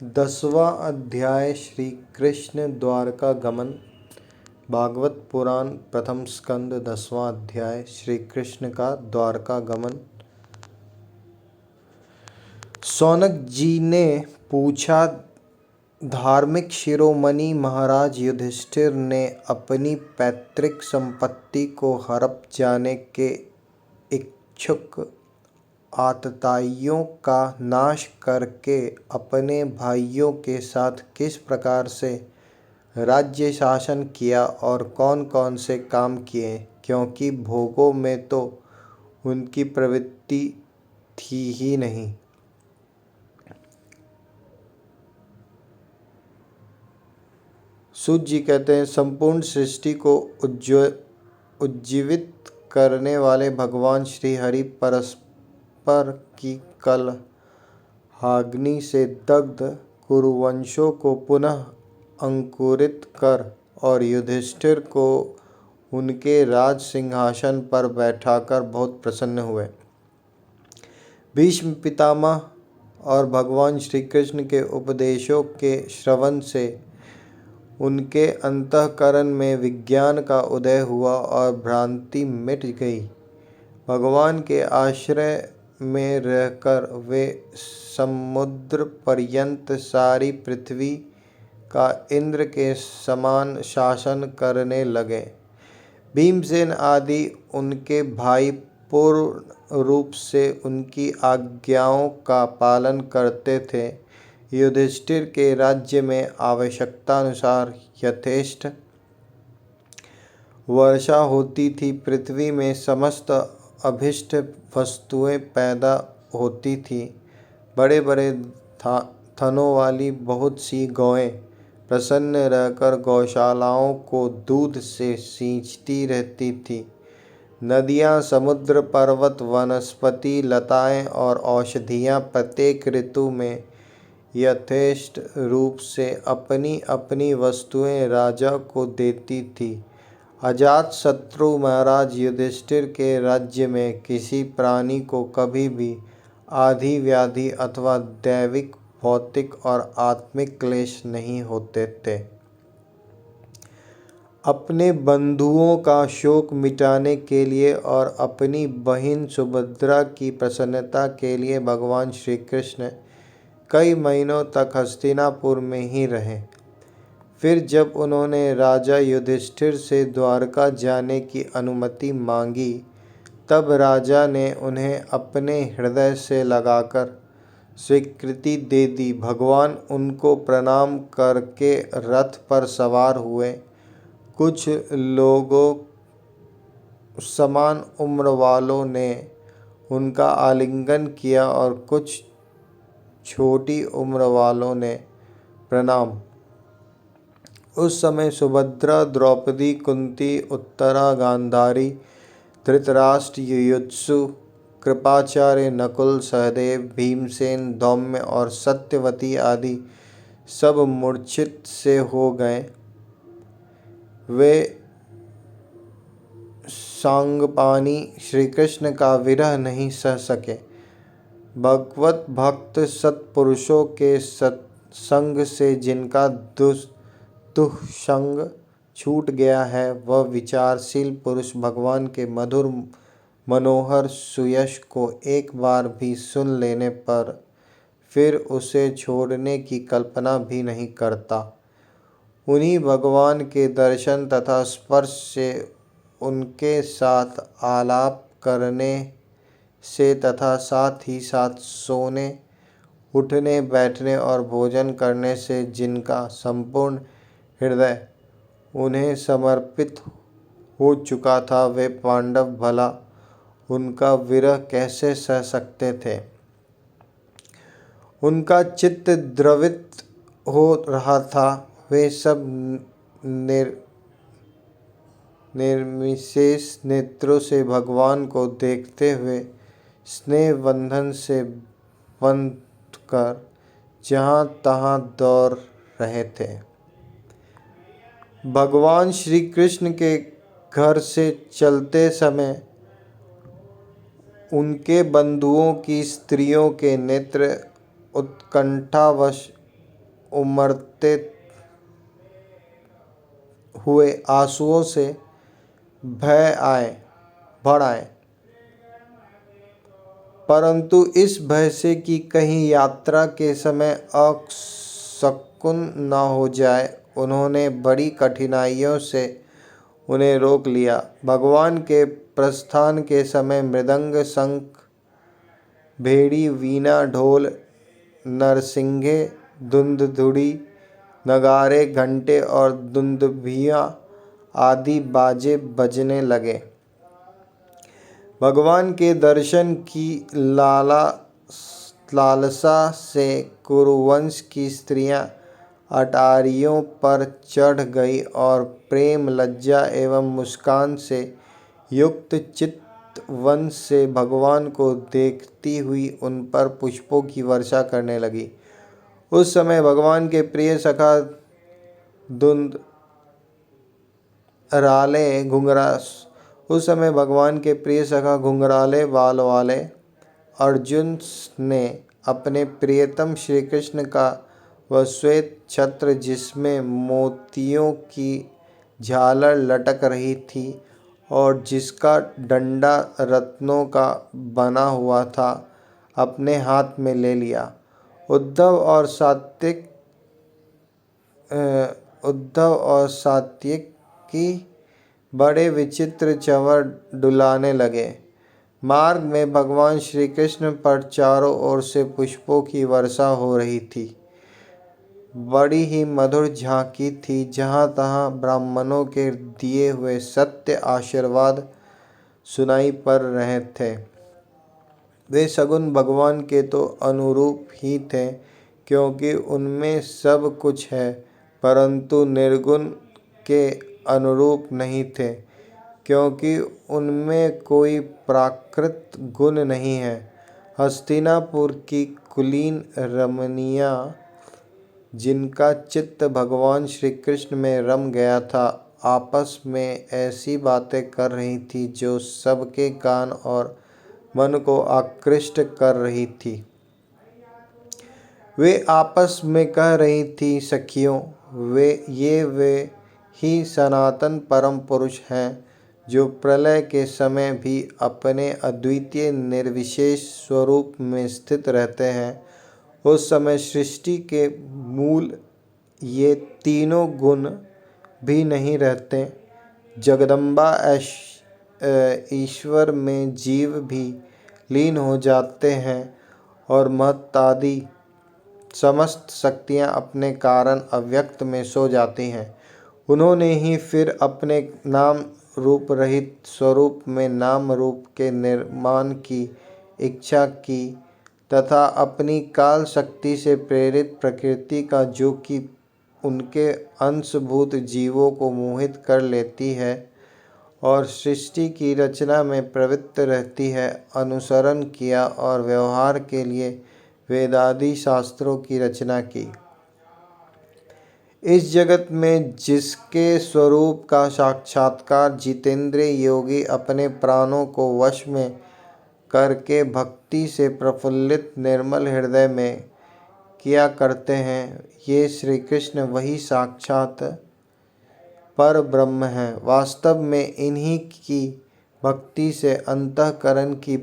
10वां अध्याय श्री कृष्ण द्वारका गमन। भागवत पुराण प्रथम स्कंद 10वां अध्याय श्री कृष्ण का द्वारका गमन। शौनक जी ने पूछा, धार्मिक शिरोमणि महाराज युधिष्ठिर ने अपनी पैतृक संपत्ति को हड़प जाने के इच्छुक आतताइयों का नाश करके अपने भाइयों के साथ किस प्रकार से राज्य शासन किया और कौन कौन से काम किए, क्योंकि भोगों में तो उनकी प्रवृत्ति थी ही नहीं। सूत जी कहते हैं, संपूर्ण सृष्टि को उज्जीवित करने वाले भगवान श्री हरि परस्पर की कलहाग्नि से दग्ध कुरुवंशों को पुनः अंकुरित कर और युधिष्ठिर को उनके राज सिंहासन पर बैठाकर बहुत प्रसन्न हुए। भीष्म पितामह और भगवान श्री कृष्ण के उपदेशों के श्रवण से उनके अंतःकरण में विज्ञान का उदय हुआ और भ्रांति मिट गई। भगवान के आश्रय में रहकर वे समुद्र पर्यंत सारी पृथ्वी का इंद्र के समान शासन करने लगे। भीमसेन आदि उनके भाई पूर्ण रूप से उनकी आज्ञाओं का पालन करते थे। युधिष्ठिर के राज्य में आवश्यकता अनुसार यथेष्ट वर्षा होती थी। पृथ्वी में समस्त अभिष्ट वस्तुएं पैदा होती थी। बड़े बड़े थनों वाली बहुत सी गौएं प्रसन्न रहकर गौशालाओं को दूध से सींचती रहती थी। नदियाँ, समुद्र, पर्वत, वनस्पति, लताएं और औषधियाँ प्रत्येक ऋतु में यथेष्ट रूप से अपनी अपनी वस्तुएं राजा को देती थी। अजातशत्रु महाराज युधिष्ठिर के राज्य में किसी प्राणी को कभी भी आदि व्याधि अथवा दैविक, भौतिक और आत्मिक क्लेश नहीं होते थे। अपने बंधुओं का शोक मिटाने के लिए और अपनी बहन सुभद्रा की प्रसन्नता के लिए भगवान श्री कृष्ण कई महीनों तक हस्तिनापुर में ही रहे। फिर जब उन्होंने राजा युधिष्ठिर से द्वारका जाने की अनुमति मांगी, तब राजा ने उन्हें अपने हृदय से लगाकर स्वीकृति दे दी। भगवान उनको प्रणाम करके रथ पर सवार हुए। कुछ लोगों समान उम्र वालों ने उनका आलिंगन किया और कुछ छोटी उम्र वालों ने प्रणाम। उस समय सुभद्रा, द्रौपदी, कुंती, उत्तरा, गांधारी, धृतराष्ट्र, युयुत्सु, कृपाचार्य, नकुल, सहदेव, भीमसेन, धौम्य और सत्यवती आदि सब मूर्छित से हो गए। वे सांगपानी श्री कृष्ण का विरह नहीं सह सके। भगवत भक्त सत्पुरुषों के सत्संग से जिनका दुःसंग छूट गया है, वह विचारशील पुरुष भगवान के मधुर मनोहर सुयश को एक बार भी सुन लेने पर फिर उसे छोड़ने की कल्पना भी नहीं करता। उन्हीं भगवान के दर्शन तथा स्पर्श से, उनके साथ आलाप करने से तथा साथ ही साथ सोने, उठने, बैठने और भोजन करने से जिनका संपूर्ण हृदय उन्हें समर्पित हो चुका था, वे पांडव भला उनका विरह कैसे सह सकते थे। उनका चित्त द्रवित हो रहा था। वे सब निर्विशेष नेत्रों से भगवान को देखते हुए स्नेह बंधन से बंध कर जहाँ तहाँ दौड़ रहे थे। भगवान श्री कृष्ण के घर से चलते समय उनके बंधुओं की स्त्रियों के नेत्र उत्कंठावश उमड़ते हुए आंसुओं से भर आए, परंतु इस भय से कि कहीं यात्रा के समय अशकुन न हो जाए, उन्होंने बड़ी कठिनाइयों से उन्हें रोक लिया। भगवान के प्रस्थान के समय मृदंग, शंख, भेड़ी, वीणा, ढोल, नरसिंगे, धुंधुड़ी, नगाड़े, घंटे और दुंदुभियाँ आदि बाजे बजने लगे। भगवान के दर्शन की लालसा से कुरुवंश की स्त्रियां अटारियों पर चढ़ गई और प्रेम, लज्जा एवं मुस्कान से युक्त चितवन से भगवान को देखती हुई उन पर पुष्पों की वर्षा करने लगी। उस समय भगवान के प्रिय सखा घुंघराले बाल वाले अर्जुन ने अपने प्रियतम श्री कृष्ण का वह श्वेत छत्र, जिसमें मोतियों की झालर लटक रही थी और जिसका डंडा रत्नों का बना हुआ था, अपने हाथ में ले लिया। उद्धव और सात्यकी बड़े विचित्र चंवर डुलाने लगे। मार्ग में भगवान श्री कृष्ण पर चारों ओर से पुष्पों की वर्षा हो रही थी। बड़ी ही मधुर झांकी थी। जहाँ तहाँ ब्राह्मणों के दिए हुए सत्य आशीर्वाद सुनाई पड़ रहे थे। वे सगुण भगवान के तो अनुरूप ही थे, क्योंकि उनमें सब कुछ है, परंतु निर्गुण के अनुरूप नहीं थे, क्योंकि उनमें कोई प्राकृत गुण नहीं है। हस्तिनापुर की कुलीन रमणियाँ, जिनका चित्त भगवान श्री कृष्ण में रम गया था, आपस में ऐसी बातें कर रही थी जो सबके कान और मन को आकृष्ट कर रही थी। वे आपस में कह रही थी, सखियों, वे ही सनातन परम पुरुष हैं, जो प्रलय के समय भी अपने अद्वितीय निर्विशेष स्वरूप में स्थित रहते हैं। उस समय सृष्टि के मूल ये तीनों गुण भी नहीं रहते। जगदम्बा ईश्वर में जीव भी लीन हो जाते हैं और महत्तादि समस्त शक्तियाँ अपने कारण अव्यक्त में सो जाती हैं। उन्होंने ही फिर अपने नाम रूप रहित स्वरूप में नाम रूप के निर्माण की इच्छा की तथा अपनी काल शक्ति से प्रेरित प्रकृति का, जो कि उनके अंशभूत जीवों को मोहित कर लेती है और सृष्टि की रचना में प्रवृत्त रहती है, अनुसरण किया और व्यवहार के लिए वेदादि शास्त्रों की रचना की। इस जगत में जिसके स्वरूप का साक्षात्कार जितेंद्रिय योगी अपने प्राणों को वश में करके भक्ति से प्रफुल्लित निर्मल हृदय में किया करते हैं, ये श्री कृष्ण वही साक्षात पर ब्रह्म हैं। वास्तव में इन्हीं की भक्ति से अंतःकरण की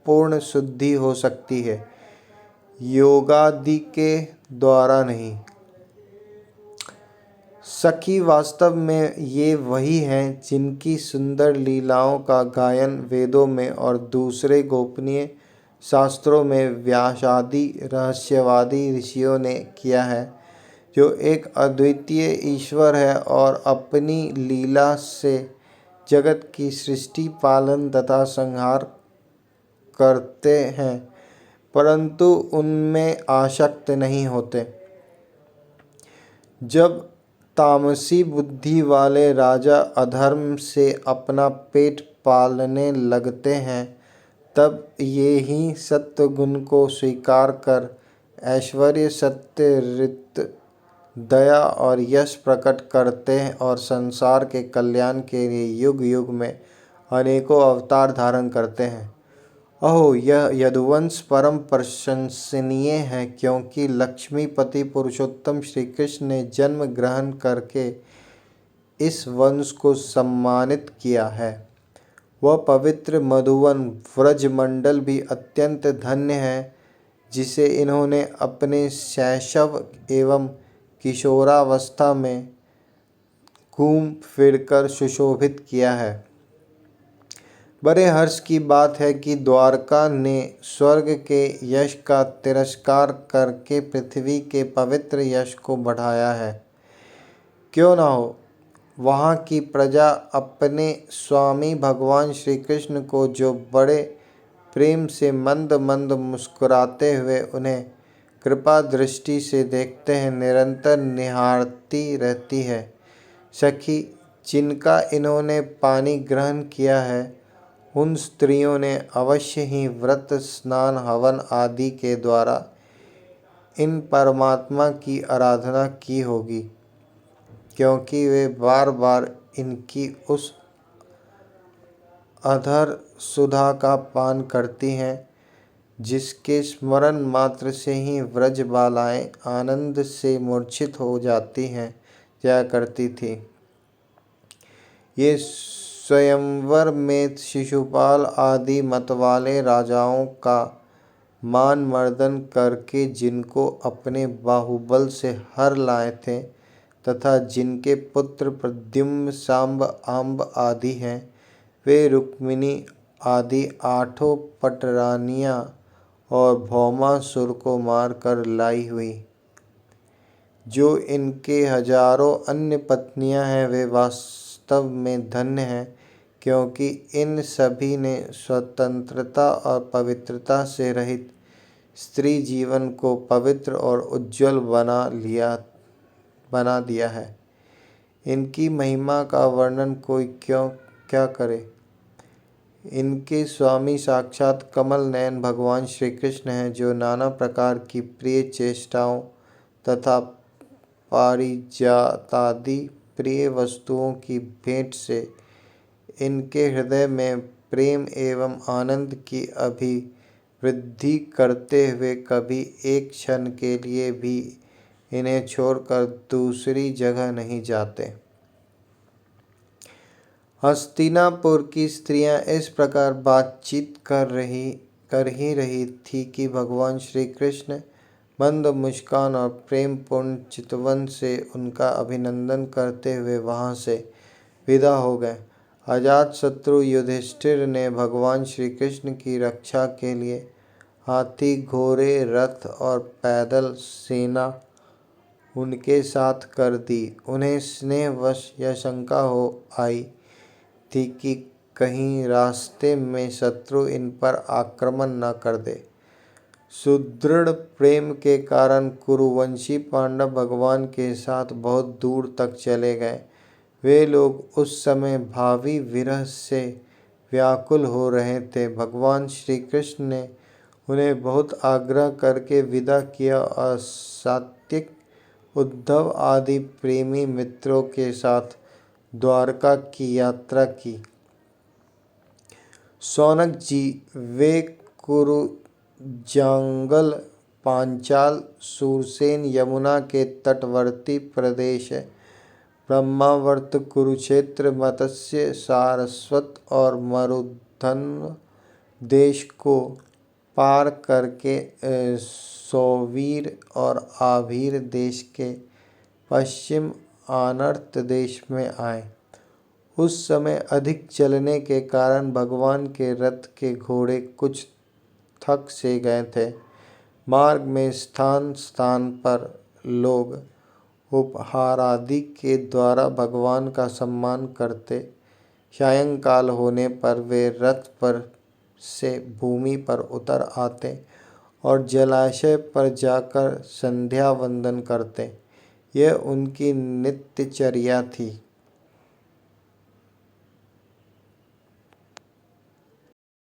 पूर्ण शुद्धि हो सकती है, योगादि के द्वारा नहीं। सखी, वास्तव में ये वही हैं जिनकी सुंदर लीलाओं का गायन वेदों में और दूसरे गोपनीय शास्त्रों में व्यासादि रहस्यवादी ऋषियों ने किया है, जो एक अद्वितीय ईश्वर है और अपनी लीला से जगत की सृष्टि, पालन तथा संहार करते हैं, परंतु उनमें आसक्त नहीं होते। जब तामसी बुद्धि वाले राजा अधर्म से अपना पेट पालने लगते हैं, तब ये ही सत्व गुण को स्वीकार कर ऐश्वर्य, सत्य, ऋत, दया और यश प्रकट करते हैं और संसार के कल्याण के लिए युग युग में अनेकों अवतार धारण करते हैं अहो, यह यदुवंश परम प्रशंसनीय है, क्योंकि लक्ष्मीपति पुरुषोत्तम श्री कृष्ण ने जन्म ग्रहण करके इस वंश को सम्मानित किया है। वह पवित्र मधुवन व्रजमंडल भी अत्यंत धन्य है, जिसे इन्होंने अपने शैशव एवं किशोरावस्था में घूम फिरकर सुशोभित किया है। बड़े हर्ष की बात है कि द्वारका ने स्वर्ग के यश का तिरस्कार करके पृथ्वी के पवित्र यश को बढ़ाया है। क्यों ना हो, वहाँ की प्रजा अपने स्वामी भगवान श्री कृष्ण को जो बड़े प्रेम से मंद मंद मुस्कुराते हुए उन्हें कृपा दृष्टि से देखते हैं, निरंतर निहारती रहती है। सखी, जिनका इन्होंने पानी ग्रहण किया है, उन स्त्रियों ने अवश्य ही व्रत, स्नान, हवन आदि के द्वारा इन परमात्मा की आराधना की होगी, क्योंकि वे बार बार इनकी उस अधर सुधा का पान करती हैं, जिसके स्मरण मात्र से ही व्रज बालाएं आनंद से मूर्छित हो जाया करती थी। ये स्वयंवर में शिशुपाल आदि मतवाले राजाओं का मान मर्दन करके जिनको अपने बाहुबल से हर लाए थे, तथा जिनके पुत्र प्रद्युम्न, सांब, आंब आदि हैं, वे रुक्मिणी आदि 8 पटरानियाँ और भौमासुर को मार कर लाई हुई। जो इनके हजारों अन्य पत्नियां हैं, वे वास्तव में धन्य हैं, क्योंकि इन सभी ने स्वतंत्रता और पवित्रता से रहित स्त्री जीवन को पवित्र और उज्ज्वल बना दिया है। इनकी महिमा का वर्णन कोई क्या करे। इनके स्वामी साक्षात कमल नयन भगवान श्री कृष्ण हैं, जो नाना प्रकार की प्रिय चेष्टाओं तथा पारिजातादि प्रिय वस्तुओं की भेंट से इनके हृदय में प्रेम एवं आनंद की अभिवृद्धि करते हुए कभी एक क्षण के लिए भी इन्हें छोड़कर दूसरी जगह नहीं जाते। हस्तिनापुर की स्त्रियां इस प्रकार बातचीत कर ही रही थी कि भगवान श्री कृष्ण मंद मुस्कान और प्रेम पूर्ण चितवन से उनका अभिनंदन करते हुए वहां से विदा हो गए। अजात शत्रु युधिष्ठिर ने भगवान श्री कृष्ण की रक्षा के लिए हाथी, घोड़े, रथ और पैदल सेना उनके साथ कर दी। उन्हें स्नेहवश यह शंका हो आई थी कि कहीं रास्ते में शत्रु इन पर आक्रमण न कर दे। सुदृढ़ प्रेम के कारण कुरुवंशी पांडव भगवान के साथ बहुत दूर तक चले गए। वे लोग उस समय भावी विरह से व्याकुल हो रहे थे। भगवान श्री कृष्ण ने उन्हें बहुत आग्रह करके विदा किया और सात्विक, उद्धव आदि प्रेमी मित्रों के साथ द्वारका की यात्रा की। शौनक जी, वे कुरुजांगल, पांचाल, सूरसेन, यमुना के तटवर्ती प्रदेश ब्रह्मावर्त, कुरुक्षेत्र, मत्स्य, सारस्वत और मरुधन देश को पार करके सौवीर और आभीर देश के पश्चिम आनर्त देश में आए। उस समय अधिक चलने के कारण भगवान के रथ के घोड़े कुछ थक से गए थे। मार्ग में स्थान स्थान पर लोग उपहार आदि के द्वारा भगवान का सम्मान करते। सायंकाल होने पर वे रथ पर से भूमि पर उतर आते और जलाशय पर जाकर संध्या वंदन करते। यह उनकी नित्यचर्या थी।